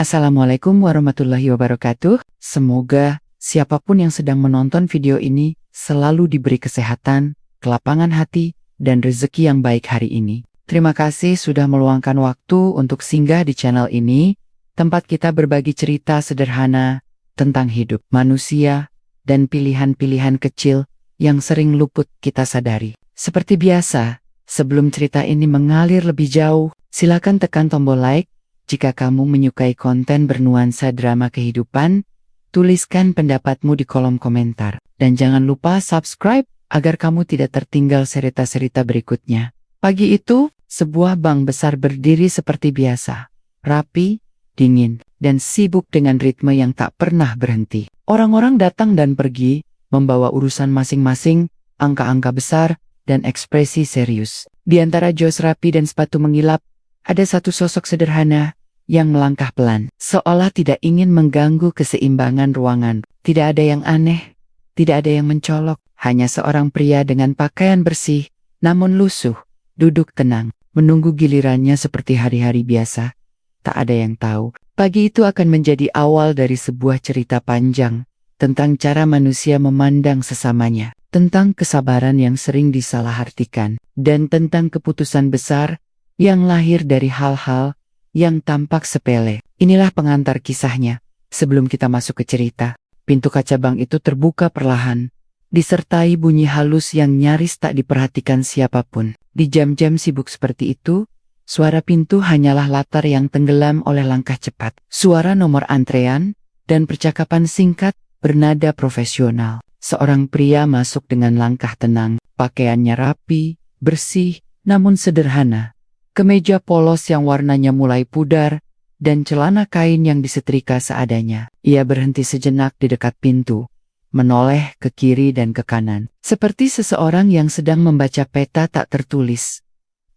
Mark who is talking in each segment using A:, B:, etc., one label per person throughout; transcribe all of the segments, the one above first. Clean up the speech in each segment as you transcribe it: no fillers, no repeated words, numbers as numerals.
A: Assalamualaikum warahmatullahi wabarakatuh. Semoga siapapun yang sedang menonton video ini selalu diberi kesehatan, kelapangan hati, dan rezeki yang baik hari ini. Terima kasih sudah meluangkan waktu untuk singgah di channel ini, tempat kita berbagi cerita sederhana tentang hidup manusia dan pilihan-pilihan kecil yang sering luput kita sadari. Seperti biasa, sebelum cerita ini mengalir lebih jauh, silakan tekan tombol like. Jika kamu menyukai konten bernuansa drama kehidupan, tuliskan pendapatmu di kolom komentar. Dan jangan lupa subscribe agar kamu tidak tertinggal cerita-cerita berikutnya. Pagi itu, sebuah bank besar berdiri seperti biasa. Rapi, dingin, dan sibuk dengan ritme yang tak pernah berhenti. Orang-orang datang dan pergi, membawa urusan masing-masing, angka-angka besar, dan ekspresi serius. Di antara jos rapi dan sepatu mengilap, ada satu sosok sederhana yang melangkah pelan, seolah tidak ingin mengganggu keseimbangan ruangan. Tidak ada yang aneh, tidak ada yang mencolok, hanya seorang pria dengan pakaian bersih, namun lusuh, duduk tenang, menunggu gilirannya seperti hari-hari biasa. Tak ada yang tahu, pagi itu akan menjadi awal dari sebuah cerita panjang, tentang cara manusia memandang sesamanya, tentang kesabaran yang sering disalahartikan, dan tentang keputusan besar yang lahir dari hal-hal yang tampak sepele. Inilah pengantar kisahnya. Sebelum kita masuk ke cerita, pintu kaca bank itu terbuka perlahan, disertai bunyi halus yang nyaris tak diperhatikan siapapun. Di jam-jam sibuk seperti itu, suara pintu hanyalah latar yang tenggelam oleh langkah cepat. Suara nomor antrean dan percakapan singkat bernada profesional. Seorang pria masuk dengan langkah tenang, pakaiannya rapi, bersih, namun sederhana. Kemeja polos yang warnanya mulai pudar, dan celana kain yang disetrika seadanya. Ia berhenti sejenak di dekat pintu, menoleh ke kiri dan ke kanan, seperti seseorang yang sedang membaca peta tak tertulis.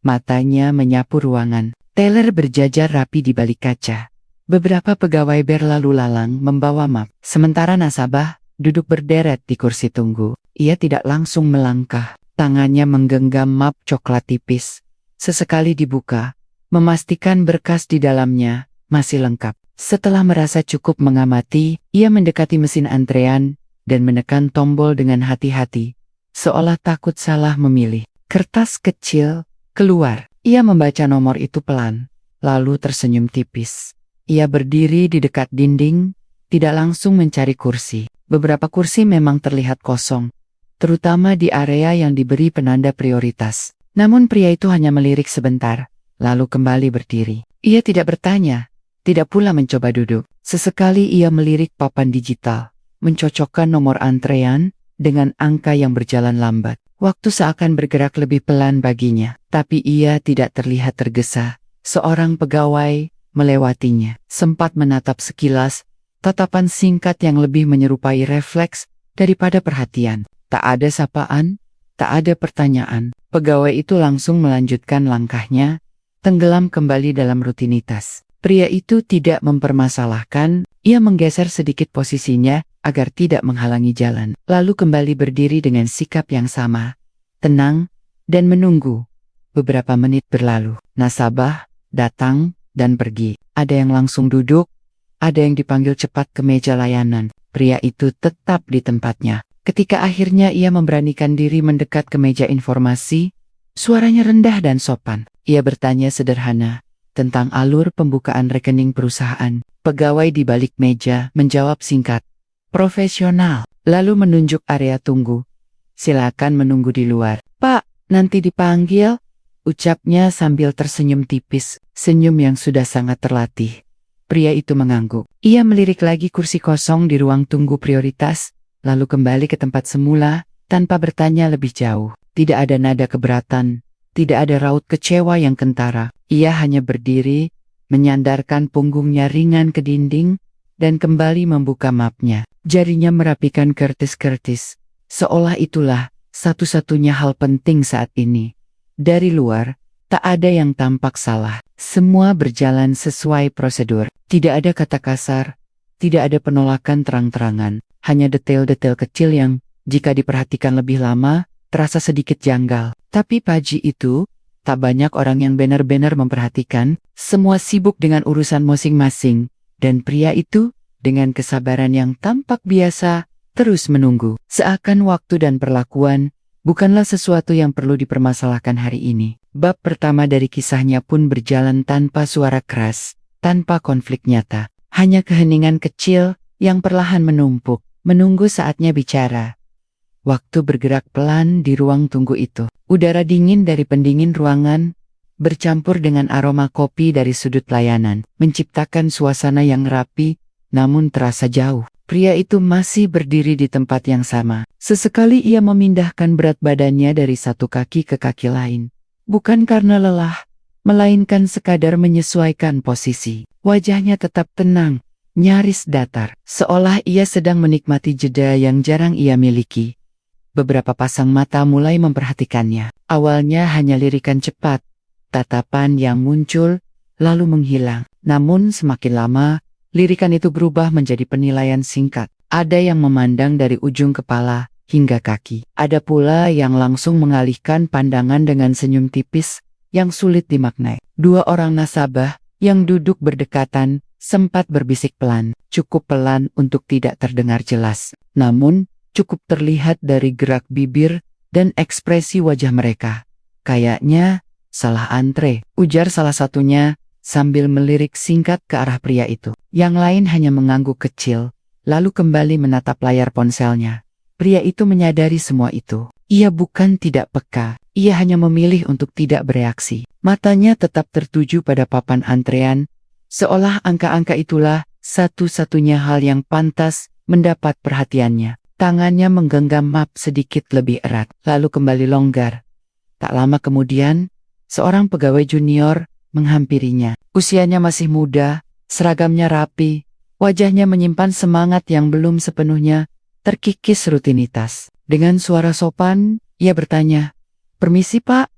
A: Matanya menyapu ruangan, teller berjajar rapi di balik kaca. Beberapa pegawai berlalu lalang membawa map, sementara nasabah duduk berderet di kursi tunggu. Ia tidak langsung melangkah, tangannya menggenggam map coklat tipis. Sesekali dibuka, memastikan berkas di dalamnya masih lengkap. Setelah merasa cukup mengamati, ia mendekati mesin antrean dan menekan tombol dengan hati-hati, seolah takut salah memilih. Kertas kecil keluar. Ia membaca nomor itu pelan, lalu tersenyum tipis. Ia berdiri di dekat dinding, tidak langsung mencari kursi. Beberapa kursi memang terlihat kosong, terutama di area yang diberi penanda prioritas. Namun pria itu hanya melirik sebentar, lalu kembali berdiri. Ia tidak bertanya, tidak pula mencoba duduk. Sesekali ia melirik papan digital, mencocokkan nomor antrean dengan angka yang berjalan lambat. Waktu seakan bergerak lebih pelan baginya, tapi ia tidak terlihat tergesa. Seorang pegawai melewatinya, sempat menatap sekilas, tatapan singkat yang lebih menyerupai refleks daripada perhatian. Tak ada sapaan, tak ada pertanyaan. Pegawai itu langsung melanjutkan langkahnya, tenggelam kembali dalam rutinitas. Pria itu tidak mempermasalahkan, ia menggeser sedikit posisinya agar tidak menghalangi jalan. Lalu kembali berdiri dengan sikap yang sama, tenang, dan menunggu. Beberapa menit berlalu, nasabah datang dan pergi. Ada yang langsung duduk, ada yang dipanggil cepat ke meja layanan. Pria itu tetap di tempatnya. Ketika akhirnya ia memberanikan diri mendekat ke meja informasi, suaranya rendah dan sopan. Ia bertanya sederhana tentang alur pembukaan rekening perusahaan. Pegawai di balik meja menjawab singkat, profesional, lalu menunjuk area tunggu. Silakan menunggu di luar. Pak, nanti dipanggil, ucapnya sambil tersenyum tipis, senyum yang sudah sangat terlatih. Pria itu mengangguk. Ia melirik lagi kursi kosong di ruang tunggu prioritas, lalu kembali ke tempat semula, tanpa bertanya lebih jauh. Tidak ada nada keberatan, tidak ada raut kecewa yang kentara. Ia hanya berdiri, menyandarkan punggungnya ringan ke dinding, dan kembali membuka mapnya. Jarinya merapikan kertas-kertas, seolah itulah satu-satunya hal penting saat ini. Dari luar, tak ada yang tampak salah. Semua berjalan sesuai prosedur. Tidak ada kata kasar, tidak ada penolakan terang-terangan. Hanya detail-detail kecil yang, jika diperhatikan lebih lama, terasa sedikit janggal. Tapi pagi itu, tak banyak orang yang benar-benar memperhatikan. Semua sibuk dengan urusan masing-masing, Dan pria itu, dengan kesabaran yang tampak biasa, terus menunggu. Seakan waktu dan perlakuan bukanlah sesuatu yang perlu dipermasalahkan hari ini. Bab pertama dari kisahnya pun berjalan tanpa suara keras, tanpa konflik nyata. Hanya keheningan kecil yang perlahan menumpuk, menunggu saatnya bicara. Waktu bergerak pelan di ruang tunggu itu. Udara dingin dari pendingin ruangan bercampur dengan aroma kopi dari sudut layanan, menciptakan suasana yang rapi, namun terasa jauh. Pria itu masih berdiri di tempat yang sama. Sesekali ia memindahkan berat badannya dari satu kaki ke kaki lain. Bukan karena lelah, melainkan sekadar menyesuaikan posisi. Wajahnya tetap tenang, nyaris datar, seolah ia sedang menikmati jeda yang jarang ia miliki. Beberapa pasang mata mulai memperhatikannya. Awalnya hanya lirikan cepat, tatapan yang muncul, lalu menghilang. Namun semakin lama, lirikan itu berubah menjadi penilaian singkat. Ada yang memandang dari ujung kepala hingga kaki. Ada pula yang langsung mengalihkan pandangan dengan senyum tipis yang sulit dimaknai. Dua orang nasabah yang duduk berdekatan sempat berbisik pelan. Cukup pelan untuk tidak terdengar jelas. Namun, cukup terlihat dari gerak bibir dan ekspresi wajah mereka. Kayaknya salah antre, ujar salah satunya sambil melirik singkat ke arah pria itu. Yang lain hanya mengangguk kecil, lalu kembali menatap layar ponselnya. Pria itu menyadari semua itu. Ia bukan tidak peka, ia hanya memilih untuk tidak bereaksi. Matanya tetap tertuju pada papan antrean, seolah angka-angka itulah satu-satunya hal yang pantas mendapat perhatiannya. Tangannya menggenggam map sedikit lebih erat, lalu kembali longgar. Tak lama kemudian, seorang pegawai junior menghampirinya. Usianya masih muda, seragamnya rapi, wajahnya menyimpan semangat yang belum sepenuhnya terkikis rutinitas. Dengan suara sopan, ia bertanya, "Permisi Pak,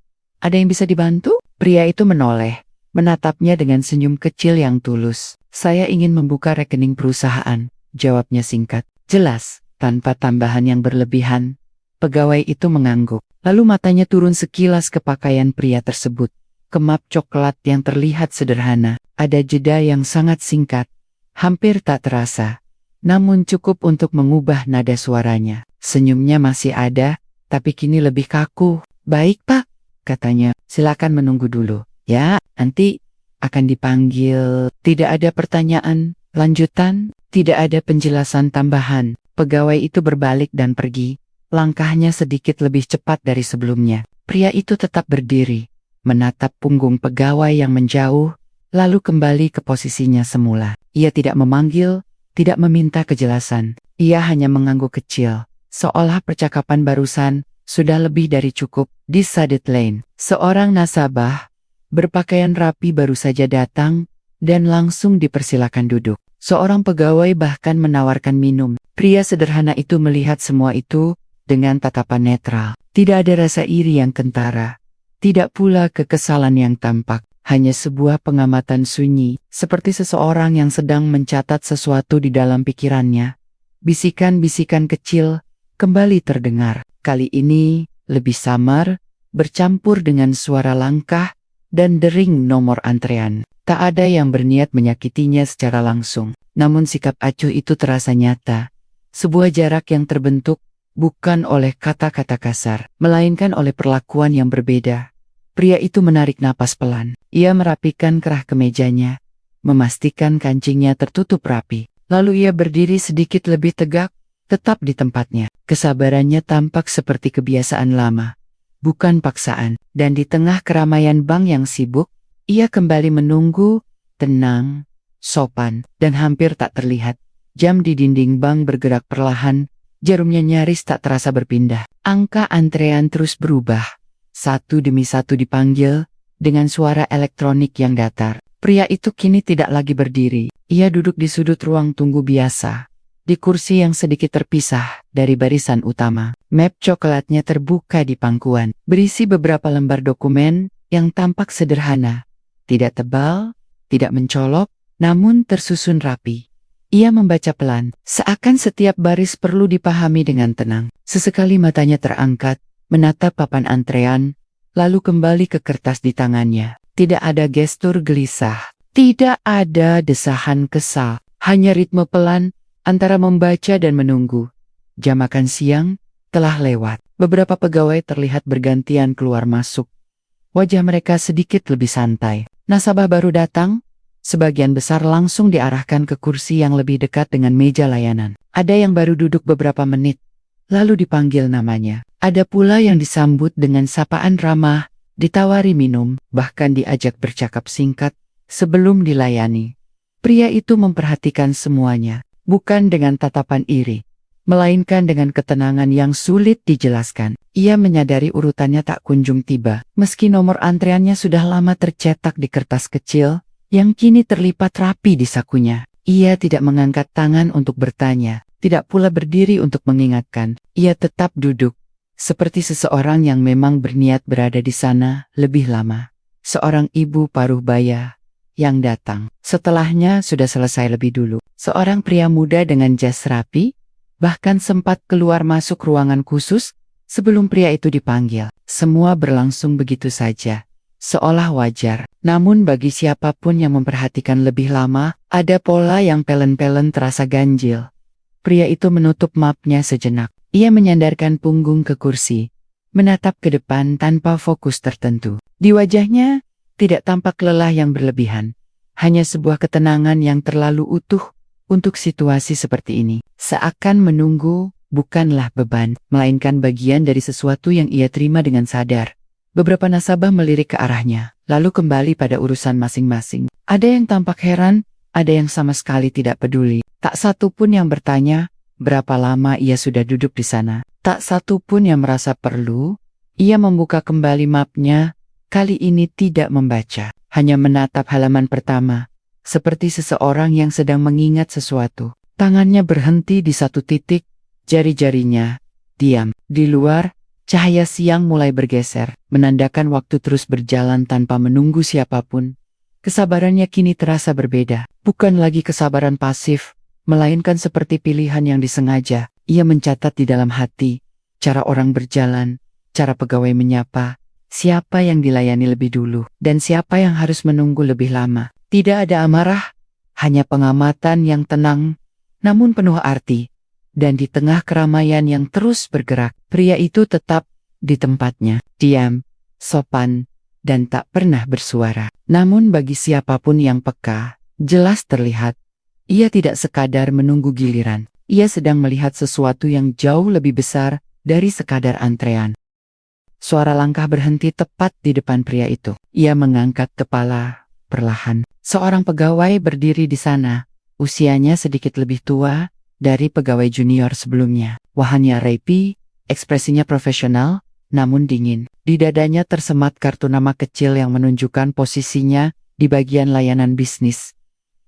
A: ada yang bisa dibantu?" Pria itu menoleh, menatapnya dengan senyum kecil yang tulus. "Saya ingin membuka rekening perusahaan," jawabnya singkat, jelas, tanpa tambahan yang berlebihan. Pegawai itu mengangguk, lalu matanya turun sekilas ke pakaian pria tersebut. Kemap coklat yang terlihat sederhana, ada jeda yang sangat singkat, hampir tak terasa, namun cukup untuk mengubah nada suaranya. Senyumnya masih ada, tapi kini lebih kaku. "Baik Pak," katanya, "silakan menunggu dulu. Ya, nanti akan dipanggil." Tidak ada pertanyaan lanjutan, tidak ada penjelasan tambahan. Pegawai itu berbalik dan pergi. Langkahnya sedikit lebih cepat dari sebelumnya. Pria itu tetap berdiri, menatap punggung pegawai yang menjauh, lalu kembali ke posisinya semula. Ia tidak memanggil, tidak meminta kejelasan. Ia hanya mengangguk kecil, seolah percakapan barusan sudah lebih dari cukup. Di Sadet Lane, seorang nasabah berpakaian rapi baru saja datang dan langsung dipersilakan duduk. Seorang pegawai bahkan menawarkan minum. Pria sederhana itu melihat semua itu dengan tatapan netral. Tidak ada rasa iri yang kentara, tidak pula kekesalan yang tampak. Hanya sebuah pengamatan sunyi, seperti seseorang yang sedang mencatat sesuatu di dalam pikirannya. Bisikan-bisikan kecil kembali terdengar. Kali ini lebih samar, bercampur dengan suara langkah dan dering nomor antrean. Tak ada yang berniat menyakitinya secara langsung, namun sikap acuh itu terasa nyata. Sebuah jarak yang terbentuk bukan oleh kata-kata kasar, melainkan oleh perlakuan yang berbeda. Pria itu menarik napas pelan. Ia merapikan kerah kemejanya, memastikan kancingnya tertutup rapi. Lalu ia berdiri sedikit lebih tegak, tetap di tempatnya. Kesabarannya tampak seperti kebiasaan lama, bukan paksaan. Dan di tengah keramaian bank yang sibuk, ia kembali menunggu, tenang, sopan, dan hampir tak terlihat. Jam di dinding bank bergerak perlahan, jarumnya nyaris tak terasa berpindah. Angka antrean terus berubah. Satu demi satu dipanggil, dengan suara elektronik yang datar. Pria itu kini tidak lagi berdiri. Ia duduk di sudut ruang tunggu biasa, di kursi yang sedikit terpisah dari barisan utama. Map coklatnya terbuka di pangkuan, berisi beberapa lembar dokumen yang tampak sederhana. Tidak tebal, tidak mencolok, namun tersusun rapi. Ia membaca pelan, seakan setiap baris perlu dipahami dengan tenang. Sesekali matanya terangkat, menatap papan antrean, lalu kembali ke kertas di tangannya. Tidak ada gestur gelisah, Tidak ada desahan kesal, hanya ritme pelan antara membaca dan menunggu. Jam makan siang telah lewat. Beberapa pegawai terlihat bergantian keluar masuk. Wajah mereka sedikit lebih santai. Nasabah baru datang, sebagian besar langsung diarahkan ke kursi yang lebih dekat dengan meja layanan. Ada yang baru duduk beberapa menit, lalu dipanggil namanya. Ada pula yang disambut dengan sapaan ramah, ditawari minum, bahkan diajak bercakap singkat sebelum dilayani. Pria itu memperhatikan semuanya, bukan dengan tatapan iri, melainkan dengan ketenangan yang sulit dijelaskan. Ia menyadari urutannya tak kunjung tiba, meski nomor antreannya sudah lama tercetak di kertas kecil, yang kini terlipat rapi di sakunya. Ia tidak mengangkat tangan untuk bertanya, tidak pula berdiri untuk mengingatkan. Ia tetap duduk, seperti seseorang yang memang berniat berada di sana lebih lama. Seorang ibu paruh baya yang datang. Setelahnya sudah selesai lebih dulu. Seorang pria muda dengan jas rapi, bahkan sempat keluar masuk ruangan khusus sebelum pria itu dipanggil. Semua berlangsung begitu saja, seolah wajar. Namun bagi siapapun yang memperhatikan lebih lama, ada pola yang pelen-pelen terasa ganjil. Pria itu menutup mapnya sejenak. Ia menyandarkan punggung ke kursi, menatap ke depan tanpa fokus tertentu. Di wajahnya tidak tampak lelah yang berlebihan, hanya sebuah ketenangan yang terlalu utuh untuk situasi seperti ini. Seakan menunggu bukanlah beban, melainkan bagian dari sesuatu yang ia terima dengan sadar. Beberapa nasabah melirik ke arahnya, lalu kembali pada urusan masing-masing. Ada yang tampak heran, ada yang sama sekali tidak peduli. Tak satu pun yang bertanya berapa lama ia sudah duduk di sana. Tak satu pun yang merasa perlu. Ia membuka kembali mapnya, kali ini tidak membaca, hanya menatap halaman pertama, seperti seseorang yang sedang mengingat sesuatu. Tangannya berhenti di satu titik, jari-jarinya diam. Di luar, cahaya siang mulai bergeser, menandakan waktu terus berjalan tanpa menunggu siapapun. Kesabarannya kini terasa berbeda, bukan lagi kesabaran pasif, melainkan seperti pilihan yang disengaja. Ia mencatat di dalam hati, cara orang berjalan, cara pegawai menyapa, siapa yang dilayani lebih dulu, dan siapa yang harus menunggu lebih lama. Tidak ada amarah, hanya pengamatan yang tenang, namun penuh arti. Dan di tengah keramaian yang terus bergerak, pria itu tetap di tempatnya, diam, sopan, dan tak pernah bersuara. Namun bagi siapapun yang peka, jelas terlihat, ia tidak sekadar menunggu giliran. Ia sedang melihat sesuatu yang jauh lebih besar dari sekadar antrean. Suara langkah berhenti tepat di depan pria itu. Ia mengangkat kepala perlahan. Seorang pegawai berdiri di sana, usianya sedikit lebih tua dari pegawai junior sebelumnya. Wajahnya rapi, ekspresinya profesional, namun dingin. Di dadanya tersemat kartu nama kecil yang menunjukkan posisinya di bagian layanan bisnis.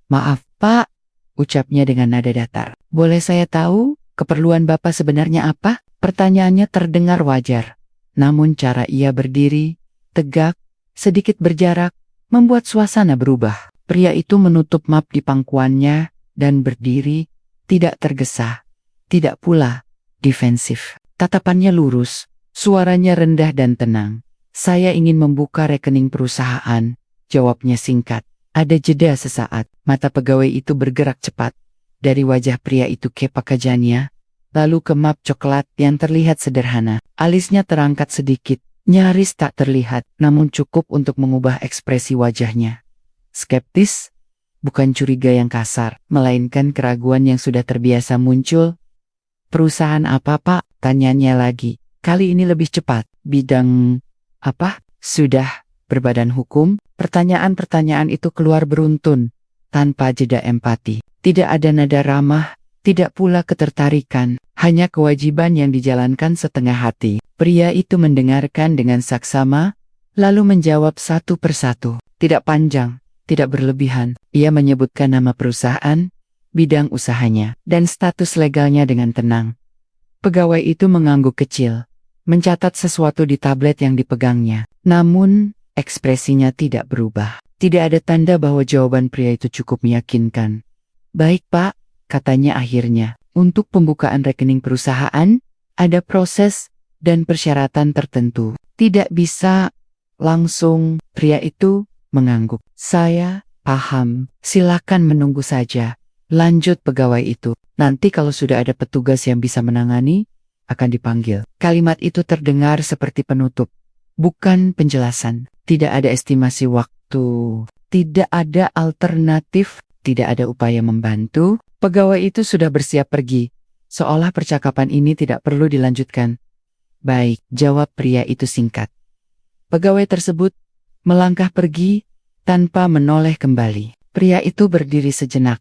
A: "Maaf, Pak," ucapnya dengan nada datar. "Boleh saya tahu keperluan Bapak sebenarnya apa?" Pertanyaannya terdengar wajar. Namun cara ia berdiri, tegak, sedikit berjarak, membuat suasana berubah. Pria itu menutup map di pangkuannya dan berdiri, tidak tergesa, tidak pula defensif. Tatapannya lurus, suaranya rendah dan tenang. "Saya ingin membuka rekening perusahaan," jawabnya singkat. Ada jeda sesaat, mata pegawai itu bergerak cepat. Dari wajah pria itu ke pekerjaannya, lalu ke map coklat yang terlihat sederhana. Alisnya terangkat sedikit, nyaris tak terlihat, namun cukup untuk mengubah ekspresi wajahnya. Skeptis, bukan curiga yang kasar, melainkan keraguan yang sudah terbiasa muncul. "Perusahaan apa, Pak?" tanyanya lagi. Kali ini lebih cepat. "Bidang apa?" "Sudah berbadan hukum?" Pertanyaan-pertanyaan itu keluar beruntun, tanpa jeda empati. Tidak ada nada ramah, tidak pula ketertarikan, hanya kewajiban yang dijalankan setengah hati. Pria itu mendengarkan dengan saksama, lalu menjawab satu persatu. Tidak panjang, tidak berlebihan. Ia menyebutkan nama perusahaan, bidang usahanya, dan status legalnya dengan tenang. Pegawai itu mengangguk kecil, mencatat sesuatu di tablet yang dipegangnya. Namun, ekspresinya tidak berubah. Tidak ada tanda bahwa jawaban pria itu cukup meyakinkan. "Baik, Pak," katanya akhirnya. "Untuk pembukaan rekening perusahaan, ada proses dan persyaratan tertentu. Tidak bisa langsung." Pria itu mengangguk. "Saya Paham, silakan menunggu saja. Lanjut pegawai itu. Nanti kalau sudah ada petugas yang bisa menangani, akan dipanggil. Kalimat itu terdengar seperti penutup, bukan penjelasan. Tidak ada estimasi waktu, tidak ada alternatif, tidak ada upaya membantu. Pegawai itu sudah bersiap pergi, seolah percakapan ini tidak perlu dilanjutkan. Baik, jawab pria itu singkat. Pegawai tersebut melangkah pergi tanpa menoleh kembali. Pria itu berdiri sejenak,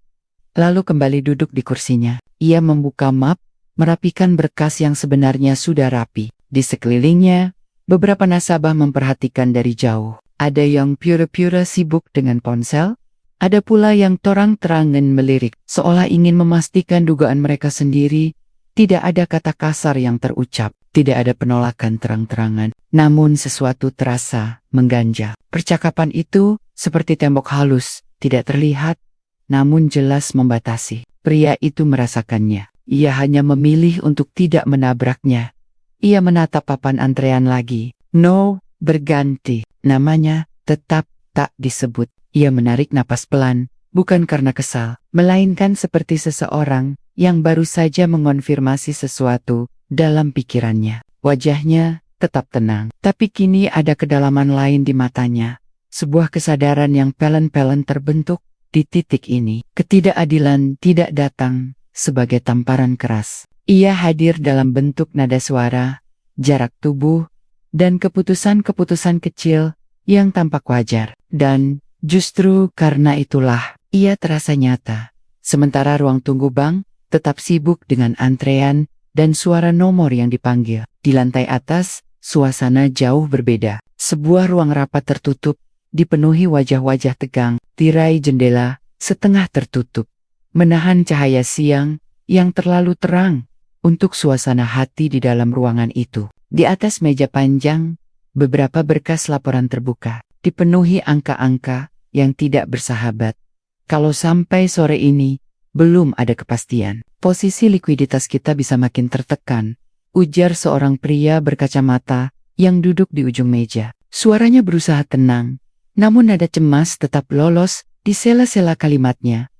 A: lalu kembali duduk di kursinya. Ia membuka map, merapikan berkas yang sebenarnya sudah rapi. Di sekelilingnya, beberapa nasabah memperhatikan dari jauh. Ada yang pura-pura sibuk dengan ponsel, ada pula yang terang-terangan melirik, seolah ingin memastikan dugaan mereka sendiri. Tidak ada kata kasar yang terucap, tidak ada penolakan terang-terangan, namun sesuatu terasa mengganjal. Percakapan itu seperti tembok halus, tidak terlihat, namun jelas membatasi. Pria itu merasakannya. Ia hanya memilih untuk tidak menabraknya. Ia menatap papan antrean lagi. No, berganti. Namanya tetap tak disebut. Ia menarik napas pelan, bukan karena kesal, melainkan seperti seseorang yang baru saja mengonfirmasi sesuatu dalam pikirannya. Wajahnya tetap tenang, tapi kini ada kedalaman lain di matanya. Sebuah kesadaran yang pelan-pelan terbentuk di titik ini. Ketidakadilan tidak datang sebagai tamparan keras. Ia hadir dalam bentuk nada suara, jarak tubuh, dan keputusan-keputusan kecil yang tampak wajar. Dan justru karena itulah ia terasa nyata. Sementara ruang tunggu bank tetap sibuk dengan antrean dan suara nomor yang dipanggil. Di lantai atas, suasana jauh berbeda. Sebuah ruang rapat tertutup, dipenuhi wajah-wajah tegang. Tirai jendela setengah tertutup, menahan cahaya siang yang terlalu terang untuk suasana hati di dalam ruangan itu. Di atas meja panjang, beberapa berkas laporan terbuka, dipenuhi angka-angka yang tidak bersahabat. Kalau sampai sore ini belum ada kepastian, posisi likuiditas kita bisa makin tertekan, ujar seorang pria berkacamata yang duduk di ujung meja. Suaranya berusaha tenang, namun nada cemas tetap lolos di sela-sela kalimatnya.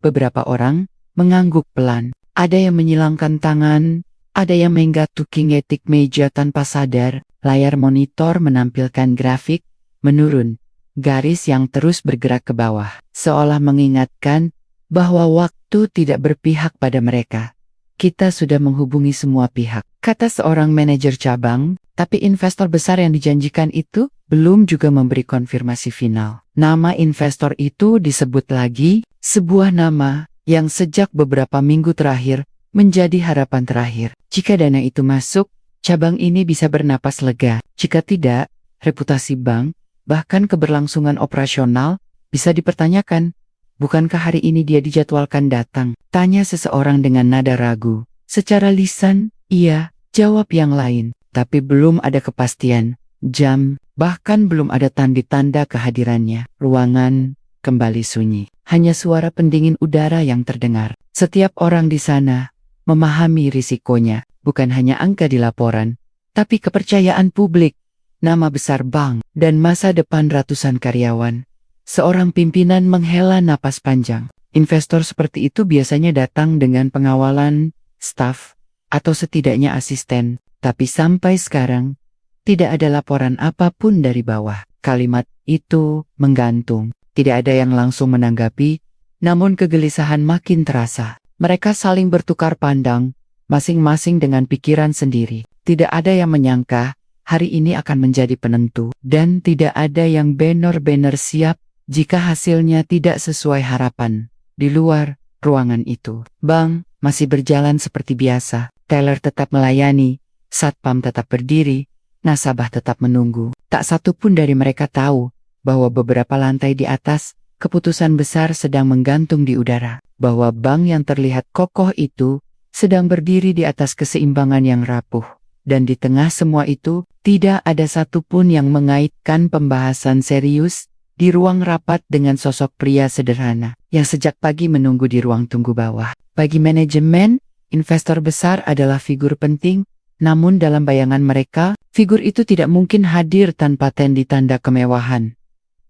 A: Beberapa orang mengangguk pelan, ada yang menyilangkan tangan, ada yang mengetik meja tanpa sadar. Layar monitor menampilkan grafik menurun, garis yang terus bergerak ke bawah, seolah mengingatkan bahwa waktu tidak berpihak pada mereka. Kita sudah menghubungi semua pihak, kata seorang manajer cabang, tapi investor besar yang dijanjikan itu belum juga memberi konfirmasi final. Nama investor itu disebut lagi, sebuah nama yang sejak beberapa minggu terakhir menjadi harapan terakhir. Jika dana itu masuk, cabang ini bisa bernapas lega. Jika tidak, reputasi bank, bahkan keberlangsungan operasional, bisa dipertanyakan. Bukankah hari ini dia dijadwalkan datang? Tanya seseorang dengan nada ragu. Secara lisan, iya, jawab yang lain. Tapi belum ada kepastian jam, bahkan belum ada tanda-tanda kehadirannya. Ruangan kembali sunyi. Hanya suara pendingin udara yang terdengar. Setiap orang di sana memahami risikonya. Bukan hanya angka di laporan, tapi kepercayaan publik, nama besar bank, dan masa depan ratusan karyawan. Seorang pimpinan menghela napas panjang. Investor seperti itu biasanya datang dengan pengawalan, staf, atau setidaknya asisten. Tapi sampai sekarang, tidak ada laporan apapun dari bawah. Kalimat itu menggantung. Tidak ada yang langsung menanggapi, namun kegelisahan makin terasa. Mereka saling bertukar pandang, masing-masing dengan pikiran sendiri. Tidak ada yang menyangka hari ini akan menjadi penentu, dan tidak ada yang benar-benar siap jika hasilnya tidak sesuai harapan. Di luar ruangan itu, bank masih berjalan seperti biasa. Teller tetap melayani, satpam tetap berdiri, nasabah tetap menunggu. Tak satu pun dari mereka tahu bahwa beberapa lantai di atas, keputusan besar sedang menggantung di udara. Bahwa bank yang terlihat kokoh itu sedang berdiri di atas keseimbangan yang rapuh. Dan di tengah semua itu, tidak ada satupun yang mengaitkan pembahasan serius di ruang rapat dengan sosok pria sederhana yang sejak pagi menunggu di ruang tunggu bawah. Bagi manajemen, investor besar adalah figur penting, namun dalam bayangan mereka, figur itu tidak mungkin hadir tanpa tanda kemewahan.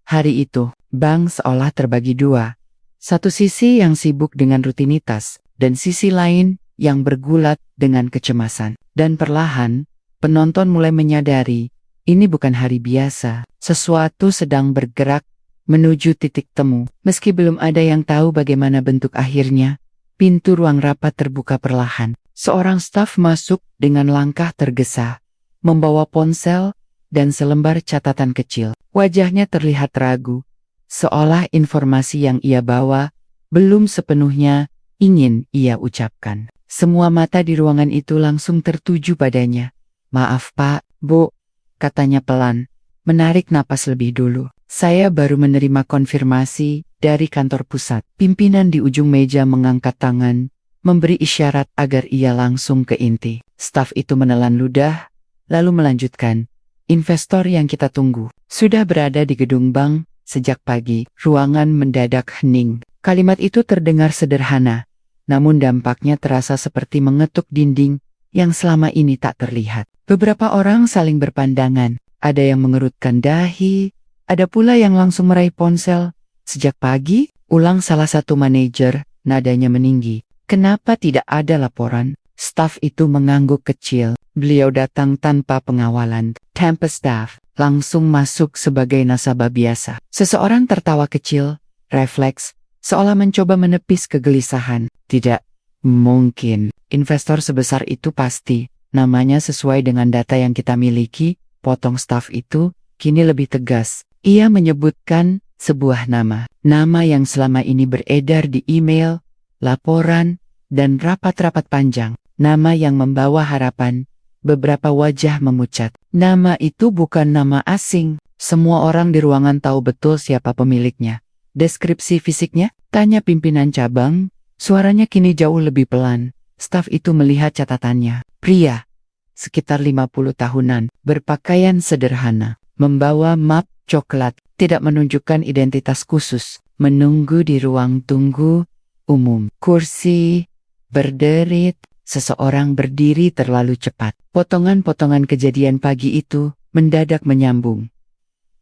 A: Hari itu, Bank seolah terbagi dua. Satu sisi yang sibuk dengan rutinitas, dan sisi lain yang bergulat dengan kecemasan. Dan perlahan, penonton mulai menyadari, ini bukan hari biasa. Sesuatu sedang bergerak menuju titik temu. Meski belum ada yang tahu bagaimana bentuk akhirnya, pintu ruang rapat terbuka perlahan. Seorang staf masuk dengan langkah tergesa, membawa ponsel dan selembar catatan kecil. Wajahnya terlihat ragu, seolah informasi yang ia bawa belum sepenuhnya ingin ia ucapkan. Semua mata di ruangan itu langsung tertuju padanya. "Maaf Pak, Bu," katanya pelan, menarik napas lebih dulu. "Saya baru menerima konfirmasi dari kantor pusat." Pimpinan di ujung meja mengangkat tangan, memberi isyarat agar ia langsung ke inti. Staf itu menelan ludah, lalu melanjutkan, "Investor yang kita tunggu sudah berada di gedung bank sejak pagi." Ruangan mendadak hening. Kalimat itu terdengar sederhana, namun dampaknya terasa seperti mengetuk dinding yang selama ini tak terlihat. Beberapa orang saling berpandangan, ada yang mengerutkan dahi, ada pula yang langsung meraih ponsel. "Sejak pagi?" ulang salah satu manajer, nadanya meninggi. "Kenapa tidak ada laporan?" Staf itu mengangguk kecil. Beliau datang tanpa pengawalan. Tanpa staff, langsung masuk sebagai nasabah biasa. Seseorang tertawa kecil, refleks, seolah mencoba menepis kegelisahan. "Tidak mungkin. Investor sebesar itu pasti. Namanya sesuai dengan data yang kita miliki," potong staf itu, kini lebih tegas. Ia menyebutkan sebuah nama. Nama yang selama ini beredar di email, laporan, dan rapat-rapat panjang. Nama yang membawa harapan. Beberapa wajah memucat. Nama itu bukan nama asing. Semua orang di ruangan tahu betul siapa pemiliknya. "Deskripsi fisiknya?" tanya pimpinan cabang. Suaranya kini jauh lebih pelan. Staf itu melihat catatannya. Pria, sekitar 50 tahunan, berpakaian sederhana, membawa map coklat, tidak menunjukkan identitas khusus, menunggu di ruang tunggu umum. Kursi berderit, seseorang berdiri terlalu cepat. Potongan-potongan kejadian pagi itu mendadak menyambung.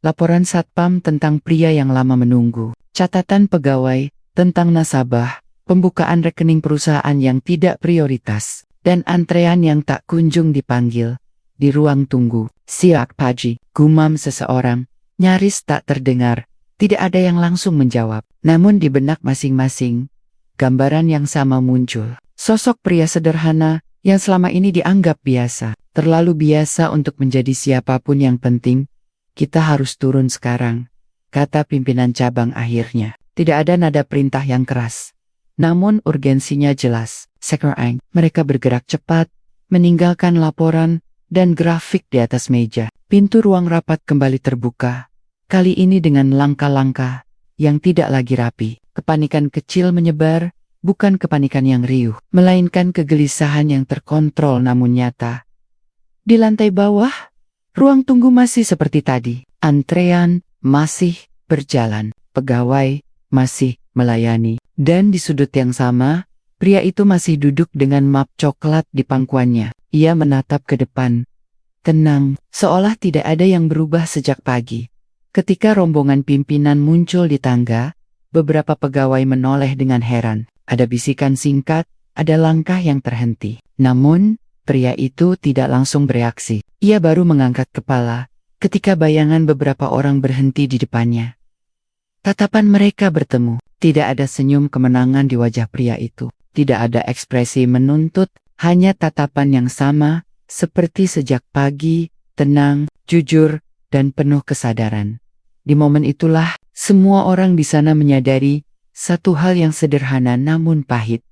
A: Laporan satpam tentang pria yang lama menunggu, catatan pegawai tentang nasabah, pembukaan rekening perusahaan yang tidak prioritas, dan antrean yang tak kunjung dipanggil. Di ruang tunggu, "Siap Paji," gumam seseorang, nyaris tak terdengar. Tidak ada yang langsung menjawab. Namun di benak masing-masing, gambaran yang sama muncul. Sosok pria sederhana yang selama ini dianggap biasa, terlalu biasa untuk menjadi siapapun yang penting. "Kita harus turun sekarang," kata pimpinan cabang akhirnya. Tidak ada nada perintah yang keras, namun urgensinya jelas. Sekarang, mereka bergerak cepat, meninggalkan laporan dan grafik di atas meja. Pintu ruang rapat kembali terbuka, kali ini dengan langkah-langkah yang tidak lagi rapi. Kepanikan kecil menyebar, bukan kepanikan yang riuh, melainkan kegelisahan yang terkontrol namun nyata. Di lantai bawah, ruang tunggu masih seperti tadi. Antrean masih berjalan, pegawai masih melayani. Dan di sudut yang sama, pria itu masih duduk dengan map coklat di pangkuannya. Ia menatap ke depan, tenang, seolah tidak ada yang berubah sejak pagi. Ketika rombongan pimpinan muncul di tangga, beberapa pegawai menoleh dengan heran. Ada bisikan singkat, ada langkah yang terhenti. Namun, pria itu tidak langsung bereaksi. Ia baru mengangkat kepala ketika bayangan beberapa orang berhenti di depannya. Tatapan mereka bertemu. Tidak ada senyum kemenangan di wajah pria itu. Tidak ada ekspresi menuntut, hanya tatapan yang sama, seperti sejak pagi, tenang, jujur, dan penuh kesadaran. Di momen itulah, semua orang di sana menyadari satu hal yang sederhana namun pahit.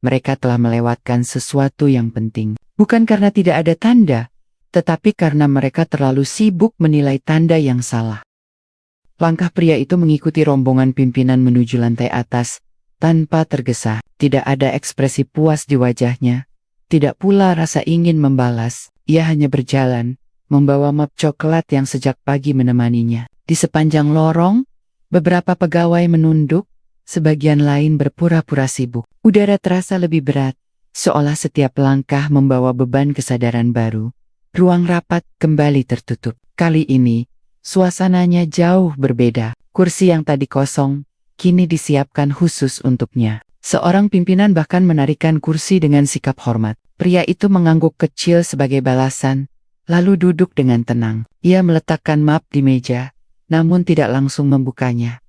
A: Mereka telah melewatkan sesuatu yang penting. Bukan karena tidak ada tanda, tetapi karena mereka terlalu sibuk menilai tanda yang salah. Langkah pria itu mengikuti rombongan pimpinan menuju lantai atas, tanpa tergesa. Tidak ada ekspresi puas di wajahnya. Tidak pula rasa ingin membalas. Ia hanya berjalan, membawa map coklat yang sejak pagi menemaninya. Di sepanjang lorong, beberapa pegawai menunduk, sebagian lain berpura-pura sibuk. Udara terasa lebih berat, seolah setiap langkah membawa beban kesadaran baru. Ruang rapat kembali tertutup. Kali ini, suasananya jauh berbeda. Kursi yang tadi kosong, kini disiapkan khusus untuknya. Seorang pimpinan bahkan menarikan kursi dengan sikap hormat. Pria itu mengangguk kecil sebagai balasan, lalu duduk dengan tenang. Ia meletakkan map di meja, namun tidak langsung membukanya.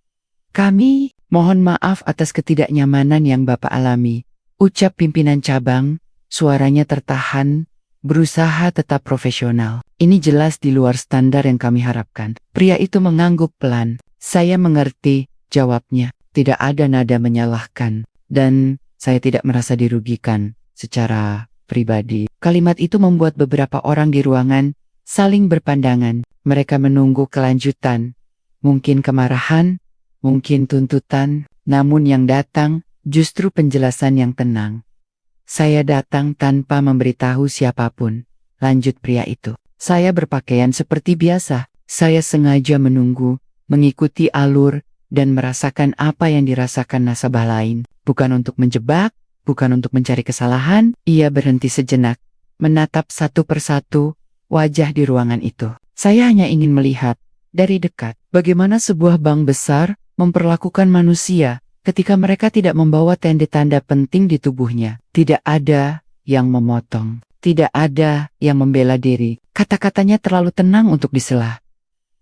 A: "Kami mohon maaf atas ketidaknyamanan yang Bapak alami," ucap pimpinan cabang, suaranya tertahan, berusaha tetap profesional. "Ini jelas di luar standar yang kami harapkan." Pria itu mengangguk pelan. "Saya mengerti," jawabnya. Tidak ada nada menyalahkan. "Dan saya tidak merasa dirugikan secara pribadi." Kalimat itu membuat beberapa orang di ruangan saling berpandangan. Mereka menunggu kelanjutan. Mungkin kemarahan, mungkin tuntutan, namun yang datang justru penjelasan yang tenang. "Saya datang tanpa memberitahu siapapun," lanjut pria itu. "Saya berpakaian seperti biasa. Saya sengaja menunggu, mengikuti alur, dan merasakan apa yang dirasakan nasabah lain. Bukan untuk menjebak, bukan untuk mencari kesalahan." Ia berhenti sejenak, menatap satu persatu wajah di ruangan itu. "Saya hanya ingin melihat dari dekat bagaimana sebuah bank besar memperlakukan manusia ketika mereka tidak membawa tanda-tanda penting di tubuhnya. Tidak ada yang memotong, tidak ada yang membela diri." Kata-katanya terlalu tenang untuk disela.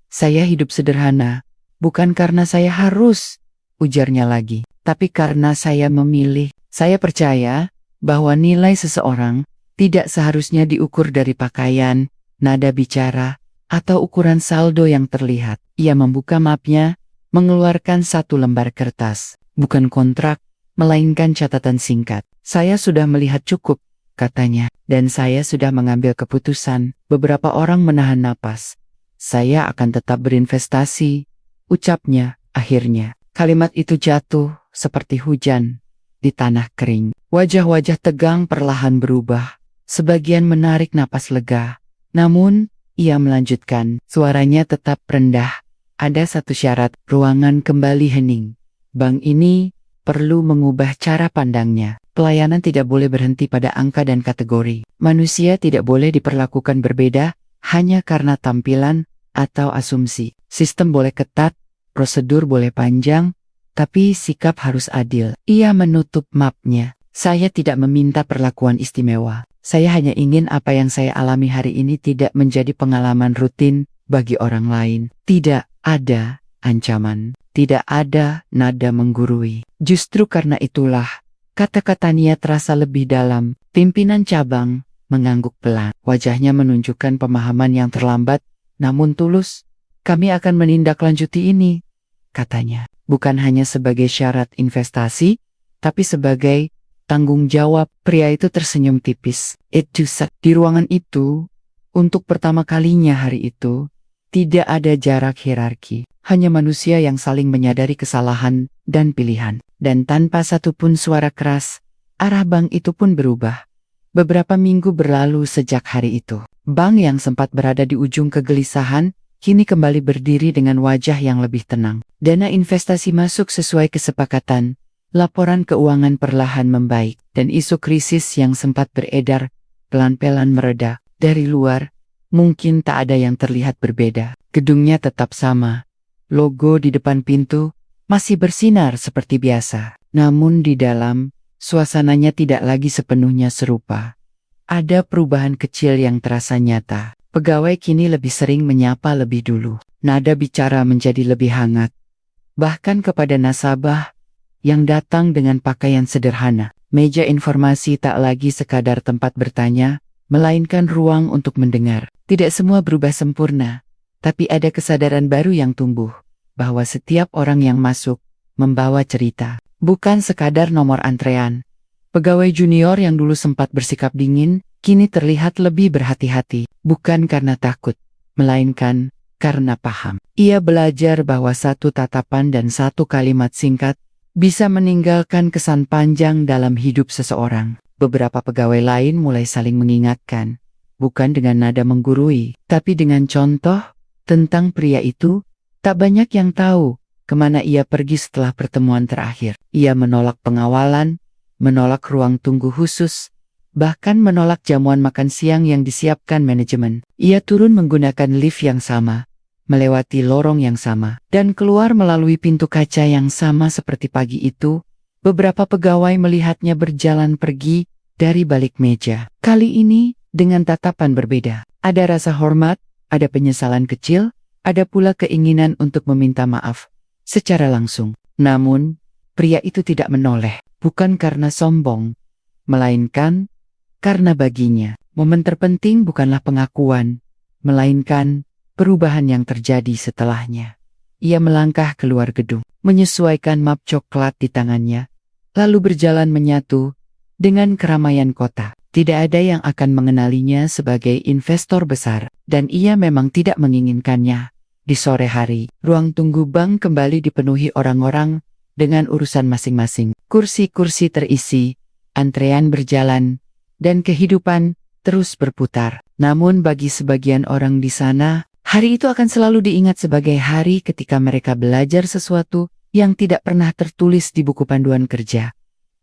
A: "Saya hidup sederhana, bukan karena saya harus," ujarnya lagi, "tapi karena saya memilih. Saya percaya bahwa nilai seseorang tidak seharusnya diukur dari pakaian, nada bicara, atau ukuran saldo yang terlihat." Ia membuka mapnya, mengeluarkan satu lembar kertas. "Bukan kontrak, melainkan catatan singkat. Saya sudah melihat cukup," katanya, "dan saya sudah mengambil keputusan." Beberapa orang menahan napas. "Saya akan tetap berinvestasi," ucapnya. Akhirnya, kalimat itu jatuh seperti hujan di tanah kering. Wajah-wajah tegang perlahan berubah. Sebagian menarik napas lega. Namun, ia melanjutkan. Suaranya tetap rendah. "Ada satu syarat." Ruangan kembali hening. "Bank ini perlu mengubah cara pandangnya. Pelayanan tidak boleh berhenti pada angka dan kategori. Manusia tidak boleh diperlakukan berbeda hanya karena tampilan atau asumsi. Sistem boleh ketat, prosedur boleh panjang, tapi sikap harus adil." Ia menutup mapnya. "Saya tidak meminta perlakuan istimewa. Saya hanya ingin apa yang saya alami hari ini tidak menjadi pengalaman rutin bagi orang lain." Tidak ada ancaman, tidak ada nada menggurui. Justru karena itulah, kata-katanya terasa lebih dalam. Pimpinan cabang mengangguk pelan. Wajahnya menunjukkan pemahaman yang terlambat, namun tulus. "Kami akan menindaklanjuti ini," katanya. "Bukan hanya sebagai syarat investasi, tapi sebagai tanggung jawab." Pria itu tersenyum tipis. Di ruangan itu, untuk pertama kalinya hari itu, tidak ada jarak hierarki. Hanya manusia yang saling menyadari kesalahan dan pilihan. Dan tanpa satupun suara keras, arah bank itu pun berubah. Beberapa minggu berlalu sejak hari itu. Bank yang sempat berada di ujung kegelisahan, kini kembali berdiri dengan wajah yang lebih tenang. Dana investasi masuk sesuai kesepakatan. Laporan keuangan perlahan membaik, dan isu krisis yang sempat beredar pelan-pelan mereda. Dari luar, mungkin tak ada yang terlihat berbeda. Gedungnya tetap sama. Logo di depan pintu masih bersinar seperti biasa. Namun di dalam, suasananya tidak lagi sepenuhnya serupa. Ada perubahan kecil yang terasa nyata. Pegawai kini lebih sering menyapa lebih dulu. Nada bicara menjadi lebih hangat. Bahkan kepada nasabah yang datang dengan pakaian sederhana. Meja informasi tak lagi sekadar tempat bertanya, melainkan ruang untuk mendengar. Tidak semua berubah sempurna, tapi ada kesadaran baru yang tumbuh, bahwa setiap orang yang masuk membawa cerita, bukan sekadar nomor antrean. Pegawai junior yang dulu sempat bersikap dingin, kini terlihat lebih berhati-hati, bukan karena takut, melainkan karena paham. Ia belajar bahwa satu tatapan dan satu kalimat singkat bisa meninggalkan kesan panjang dalam hidup seseorang. Beberapa pegawai lain mulai saling mengingatkan, bukan dengan nada menggurui, tapi dengan contoh tentang pria itu. Tak banyak yang tahu kemana ia pergi setelah pertemuan terakhir. Ia menolak pengawalan, menolak ruang tunggu khusus, bahkan menolak jamuan makan siang yang disiapkan manajemen. Ia turun menggunakan lift yang sama, melewati lorong yang sama, dan keluar melalui pintu kaca yang sama seperti pagi itu. Beberapa pegawai melihatnya berjalan pergi dari balik meja. Kali ini dengan tatapan berbeda. Ada rasa hormat, ada penyesalan kecil, ada pula keinginan untuk meminta maaf secara langsung. Namun, pria itu tidak menoleh, bukan karena sombong, melainkan karena baginya momen terpenting bukanlah pengakuan, melainkan perubahan yang terjadi setelahnya. Ia melangkah keluar gedung, menyesuaikan map coklat di tangannya, lalu berjalan menyatu dengan keramaian kota. Tidak ada yang akan mengenalinya sebagai investor besar, dan ia memang tidak menginginkannya. Di sore hari, ruang tunggu bank kembali dipenuhi orang-orang dengan urusan masing-masing. Kursi-kursi terisi, antrean berjalan, dan kehidupan terus berputar. Namun bagi sebagian orang di sana, hari itu akan selalu diingat sebagai hari ketika mereka belajar sesuatu yang tidak pernah tertulis di buku panduan kerja.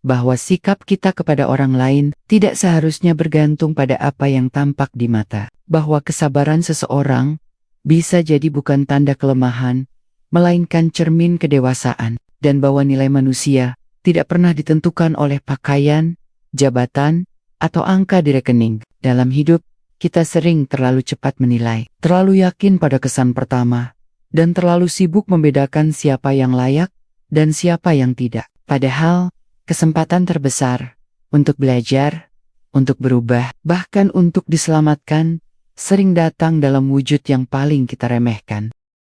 A: Bahwa sikap kita kepada orang lain tidak seharusnya bergantung pada apa yang tampak di mata. Bahwa kesabaran seseorang bisa jadi bukan tanda kelemahan, melainkan cermin kedewasaan. Dan bahwa nilai manusia tidak pernah ditentukan oleh pakaian, jabatan, atau angka di rekening. Dalam hidup, kita sering terlalu cepat menilai, terlalu yakin pada kesan pertama, dan terlalu sibuk membedakan siapa yang layak dan siapa yang tidak. Padahal, kesempatan terbesar untuk belajar, untuk berubah, bahkan untuk diselamatkan, sering datang dalam wujud yang paling kita remehkan.